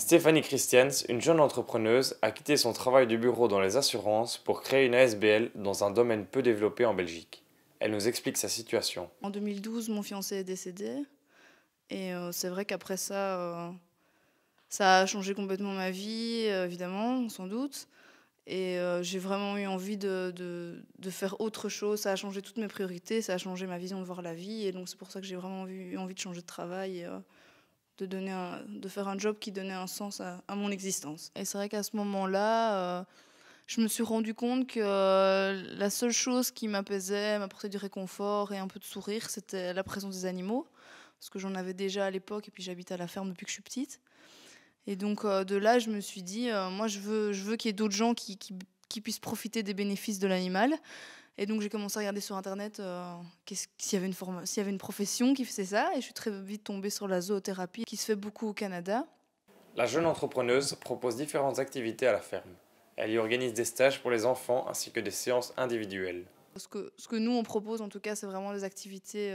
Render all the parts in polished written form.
Stéphanie Christians, une jeune entrepreneuse, a quitté son travail de bureau dans les assurances pour créer une ASBL dans un domaine peu développé en Belgique. Elle nous explique sa situation. En 2012, mon fiancé est décédé. Et c'est vrai qu'après ça, ça a changé complètement ma vie, évidemment, sans doute. Et j'ai vraiment eu envie de faire autre chose. Ça a changé toutes mes priorités, ça a changé ma vision de voir la vie. Et donc c'est pour ça que j'ai vraiment eu envie de changer de travail et de faire un job qui donnait un sens à mon existence. Et c'est vrai qu'à ce moment-là, je me suis rendu compte que la seule chose qui m'apaisait, m'apportait du réconfort et un peu de sourire, c'était la présence des animaux. Parce que j'en avais déjà à l'époque et puis j'habite à la ferme depuis que je suis petite. Et donc de là, je me suis dit, moi je veux qu'il y ait d'autres gens qui puissent profiter des bénéfices de l'animal. Et donc j'ai commencé à regarder sur Internet s'il y avait une profession qui faisait ça. Et je suis très vite tombée sur la zoothérapie qui se fait beaucoup au Canada. La jeune entrepreneuse propose différentes activités à la ferme. Elle y organise des stages pour les enfants ainsi que des séances individuelles. Ce que nous on propose en tout cas, c'est vraiment des activités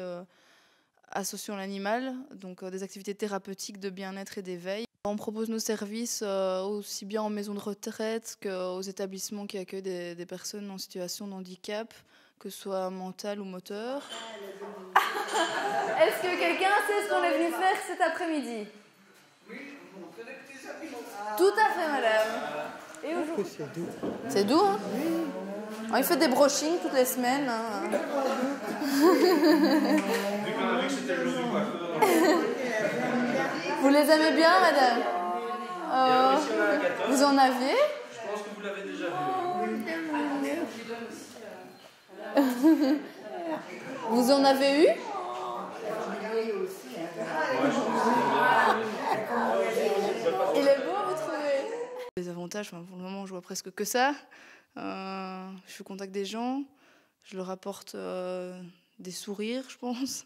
associant l'animal, donc des activités thérapeutiques de bien-être et d'éveil. On propose nos services aussi bien en maison de retraite qu'aux établissements qui accueillent des personnes en situation de handicap, que ce soit mental ou moteur. Est-ce que quelqu'un sait ce qu'on est venu faire cet après-midi? Oui, on fait des petits habits. Tout à fait, madame. Et aujourd'hui? C'est doux, hein? Il fait des brochings toutes les semaines. Hein. Vous les aimez bien, madame? Vous en aviez? Je pense que vous l'avez déjà vu. Vous en avez eu? Il est beau, vous trouvez? Les avantages, pour le moment, je vois presque que ça. Je suis au contact des gens, je leur apporte des sourires, je pense.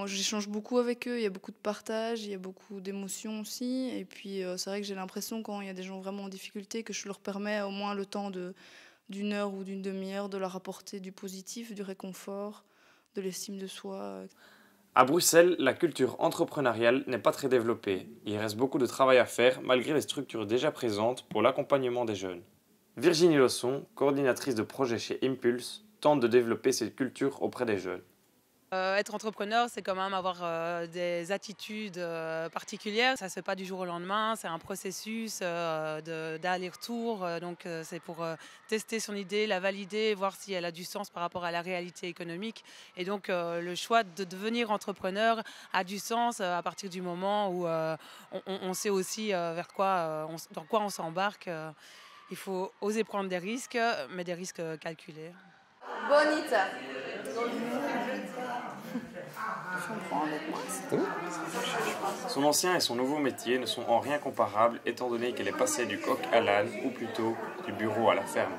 J'échange beaucoup avec eux, il y a beaucoup de partage, il y a beaucoup d'émotions aussi. Et puis c'est vrai que j'ai l'impression quand il y a des gens vraiment en difficulté que je leur permets au moins le temps d'une heure ou d'une demi-heure de leur apporter du positif, du réconfort, de l'estime de soi. À Bruxelles, la culture entrepreneuriale n'est pas très développée. Il reste beaucoup de travail à faire malgré les structures déjà présentes pour l'accompagnement des jeunes. Virginie Losson, coordinatrice de projet chez Impulse, tente de développer cette culture auprès des jeunes. Être entrepreneur, c'est quand même avoir des attitudes particulières. Ça ne se fait pas du jour au lendemain, c'est un processus d'aller-retour. Donc c'est pour tester son idée, la valider, voir si elle a du sens par rapport à la réalité économique. Et donc le choix de devenir entrepreneur a du sens à partir du moment où on sait aussi dans quoi on s'embarque. Il faut oser prendre des risques, mais des risques calculés. Bonita. Son ancien et son nouveau métier ne sont en rien comparables étant donné qu'elle est passée du coq à l'âne ou plutôt du bureau à la ferme.